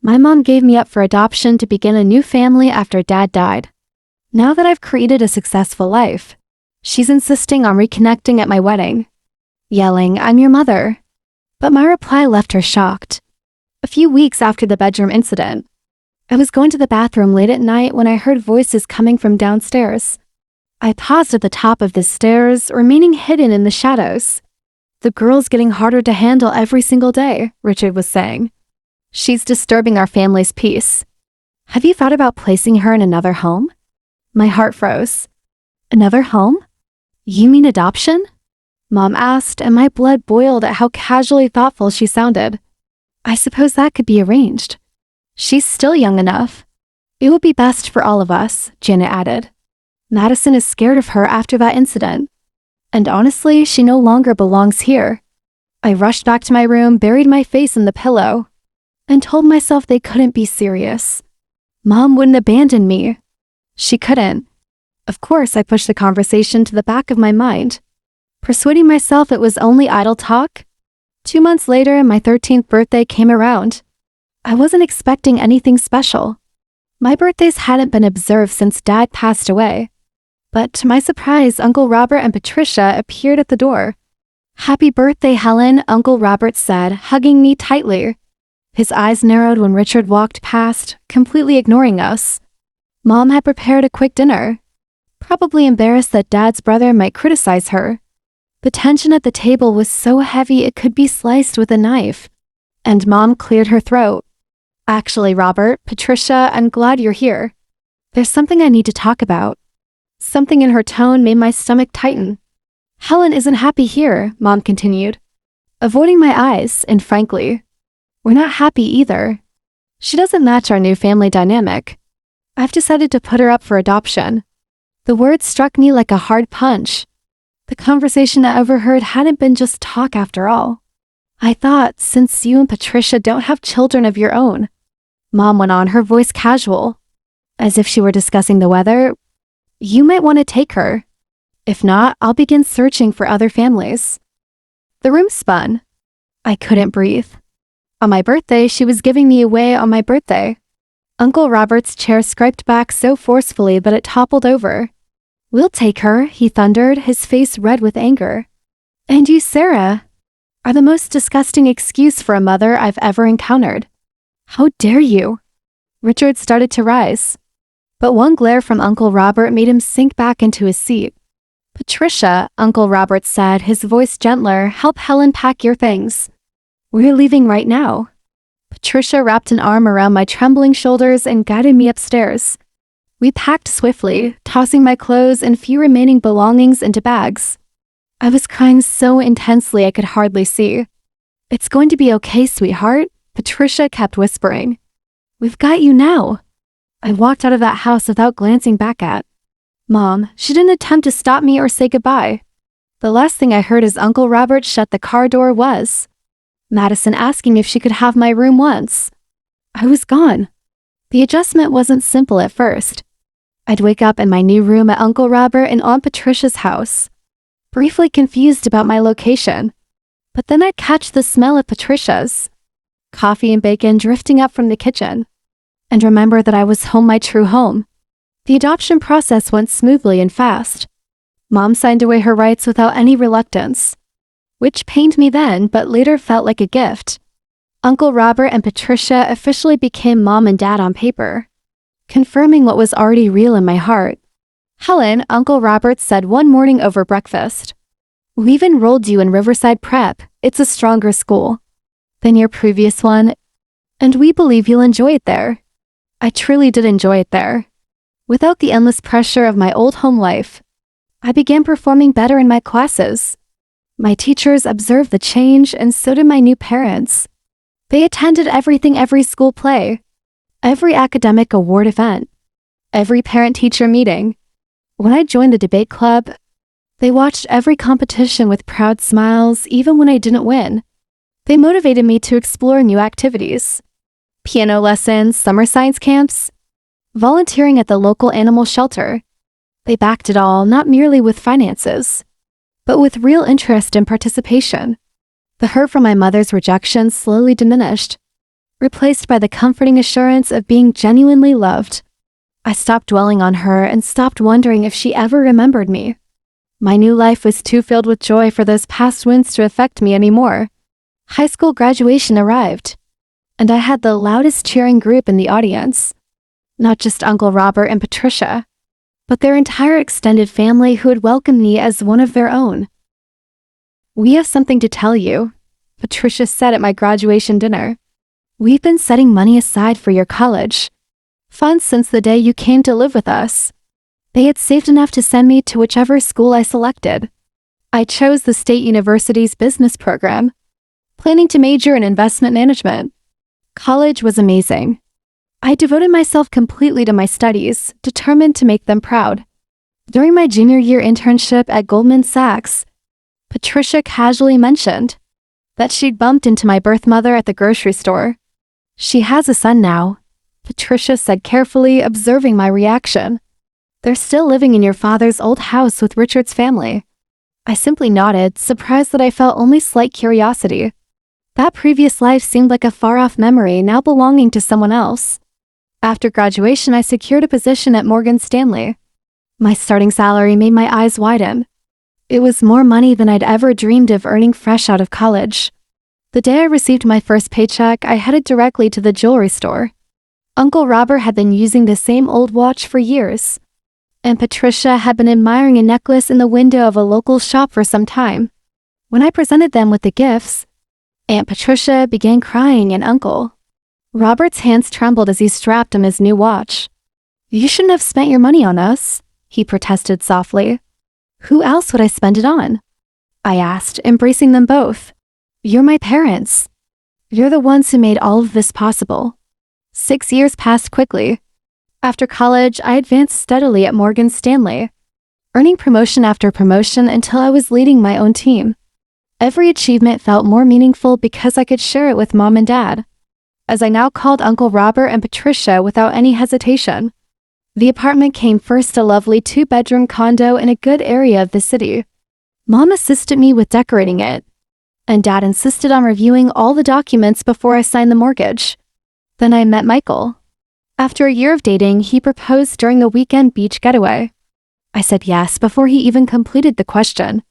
My mom gave me up for adoption to begin a new family after Dad died. Now that I've created a successful life, she's insisting on reconnecting at my wedding, yelling, "I'm your mother." But my reply left her shocked. A few weeks after the bedroom incident, I was going to the bathroom late at night when I heard voices coming from downstairs. I paused at the top of the stairs, remaining hidden in the shadows. "The girl's getting harder to handle every single day," Richard was saying. "She's disturbing our family's peace. Have you thought about placing her in another home?" My heart froze. "Another home? You mean adoption?" Mom asked, and my blood boiled at how casually thoughtful she sounded. "I suppose that could be arranged. She's still young enough. It would be best for all of us," Janet added. "Madison is scared of her after that incident. And honestly, she no longer belongs here." I rushed back to my room, buried my face in the pillow, and told myself they couldn't be serious. Mom wouldn't abandon me. She couldn't. Of course, I pushed the conversation to the back of my mind, persuading myself it was only idle talk. 2 months later, my 13th birthday came around. I wasn't expecting anything special. My birthdays hadn't been observed since Dad passed away. But to my surprise, Uncle Robert and Patricia appeared at the door. "Happy birthday, Helen," Uncle Robert said, hugging me tightly. His eyes narrowed when Richard walked past, completely ignoring us. Mom had prepared a quick dinner, probably embarrassed that Dad's brother might criticize her. The tension at the table was so heavy it could be sliced with a knife, and Mom cleared her throat. "Actually, Robert, Patricia, I'm glad you're here. There's something I need to talk about." Something in her tone made my stomach tighten. "Helen isn't happy here," Mom continued, avoiding my eyes, and frankly, we're not happy either. She doesn't match our new family dynamic. I've decided to put her up for adoption. The words struck me like a hard punch. The conversation I overheard hadn't been just talk after all. "I thought, since you and Patricia don't have children of your own," Mom went on, her voice casual, as if she were discussing the weather, "you might want to take her. If not, I'll begin searching for other families." The room spun. I couldn't breathe. On my birthday, she was giving me away on my birthday. Uncle Robert's chair scraped back so forcefully that it toppled over. "We'll take her," he thundered, his face red with anger. "And you, Sarah, are the most disgusting excuse for a mother I've ever encountered. How dare you?" Richard started to rise, but one glare from Uncle Robert made him sink back into his seat. "Patricia," Uncle Robert said, his voice gentler, "help Helen pack your things. We're leaving right now." Patricia wrapped an arm around my trembling shoulders and guided me upstairs. We packed swiftly, tossing my clothes and few remaining belongings into bags. I was crying so intensely I could hardly see. "It's going to be okay, sweetheart," Patricia kept whispering. "We've got you now." I walked out of that house without glancing back at Mom. She didn't attempt to stop me or say goodbye. The last thing I heard as Uncle Robert shut the car door was Madison asking if she could have my room once. I was gone. The adjustment wasn't simple at first. I'd wake up in my new room at Uncle Robert and Aunt Patricia's house, briefly confused about my location. But then I'd catch the smell of Patricia's, coffee and bacon drifting up from the kitchen, and remember that I was home, my true home. The adoption process went smoothly and fast. Mom signed away her rights without any reluctance, which pained me then but later felt like a gift. Uncle Robert and Patricia officially became Mom and Dad on paper, confirming what was already real in my heart. "Helen," Uncle Robert said one morning over breakfast, "we've enrolled you in Riverside Prep. It's a stronger school than your previous one, and we believe you'll enjoy it there." I truly did enjoy it there. Without the endless pressure of my old home life, I began performing better in my classes. My teachers observed the change, and so did my new parents. They attended every school play, every academic award event, every parent-teacher meeting. When I joined the debate club, they watched every competition with proud smiles, even when I didn't win. They motivated me to explore new activities: piano lessons, summer science camps, volunteering at the local animal shelter. They backed it all, not merely with finances, but with real interest and participation. The hurt from my mother's rejection slowly diminished. replaced by the comforting assurance of being genuinely loved. I stopped dwelling on her and stopped wondering if she ever remembered me. My new life was too filled with joy for those past wounds to affect me anymore. High school graduation arrived, and I had the loudest cheering group in the audience. Not just Uncle Robert and Patricia, but their entire extended family who had welcomed me as one of their own. "We have something to tell you," Patricia said at my graduation dinner. "We've been setting money aside for your college funds since the day you came to live with us." They had saved enough to send me to whichever school I selected. I chose the State University's business program, planning to major in investment management. College was amazing. I devoted myself completely to my studies, determined to make them proud. During my junior year internship at Goldman Sachs, Patricia casually mentioned that she'd bumped into my birth mother at the grocery store. "She has a son now," Patricia said carefully, observing my reaction. "They're still living in your father's old house with Richard's family." I simply nodded, surprised that I felt only slight curiosity. That previous life seemed like a far-off memory now belonging to someone else. After graduation, I secured a position at Morgan Stanley. My starting salary made my eyes widen. It was more money than I'd ever dreamed of earning fresh out of college. The day I received my first paycheck, I headed directly to the jewelry store. Uncle Robert had been using the same old watch for years, and Patricia had been admiring a necklace in the window of a local shop for some time. When I presented them with the gifts, Aunt Patricia began crying and Uncle Robert's hands trembled as he strapped on his new watch. "You shouldn't have spent your money on us," he protested softly. "Who else would I spend it on?" I asked, embracing them both. "You're my parents. You're the ones who made all of this possible." 6 years passed quickly. After college, I advanced steadily at Morgan Stanley, earning promotion after promotion until I was leading my own team. Every achievement felt more meaningful because I could share it with Mom and Dad, as I now called Uncle Robert and Patricia without any hesitation. The apartment came first, a lovely 2-bedroom condo in a good area of the city. Mom assisted me with decorating it, and Dad insisted on reviewing all the documents before I signed the mortgage. Then I met Michael. After a year of dating, he proposed during a weekend beach getaway. I said yes before he even completed the question.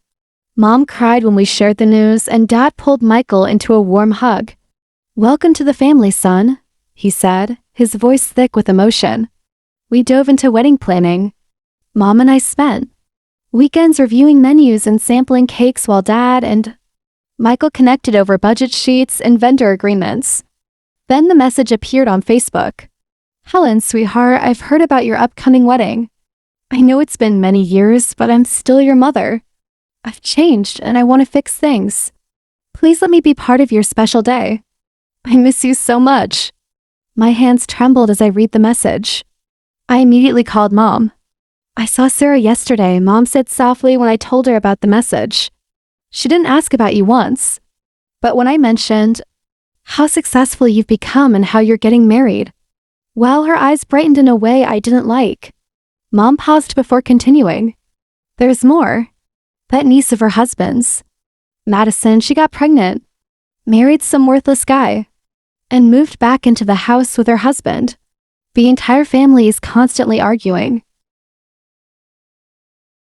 Mom cried when we shared the news, and Dad pulled Michael into a warm hug. "Welcome to the family, son," he said, his voice thick with emotion. We dove into wedding planning. Mom and I spent weekends reviewing menus and sampling cakes while Dad and Michael connected over budget sheets and vendor agreements. Then the message appeared on Facebook. "Helen, sweetheart, I've heard about your upcoming wedding. I know it's been many years, but I'm still your mother. I've changed and I want to fix things. Please let me be part of your special day. I miss you so much." My hands trembled as I read the message. I immediately called Mom. "I saw Sarah yesterday," Mom said softly when I told her about the message. "She didn't ask about you once, but when I mentioned how successful you've become and how you're getting married, well, her eyes brightened in a way I didn't like." Mom paused before continuing. "There's more. That niece of her husband's, Madison, she got pregnant, married some worthless guy, and moved back into the house with her husband. The entire family is constantly arguing.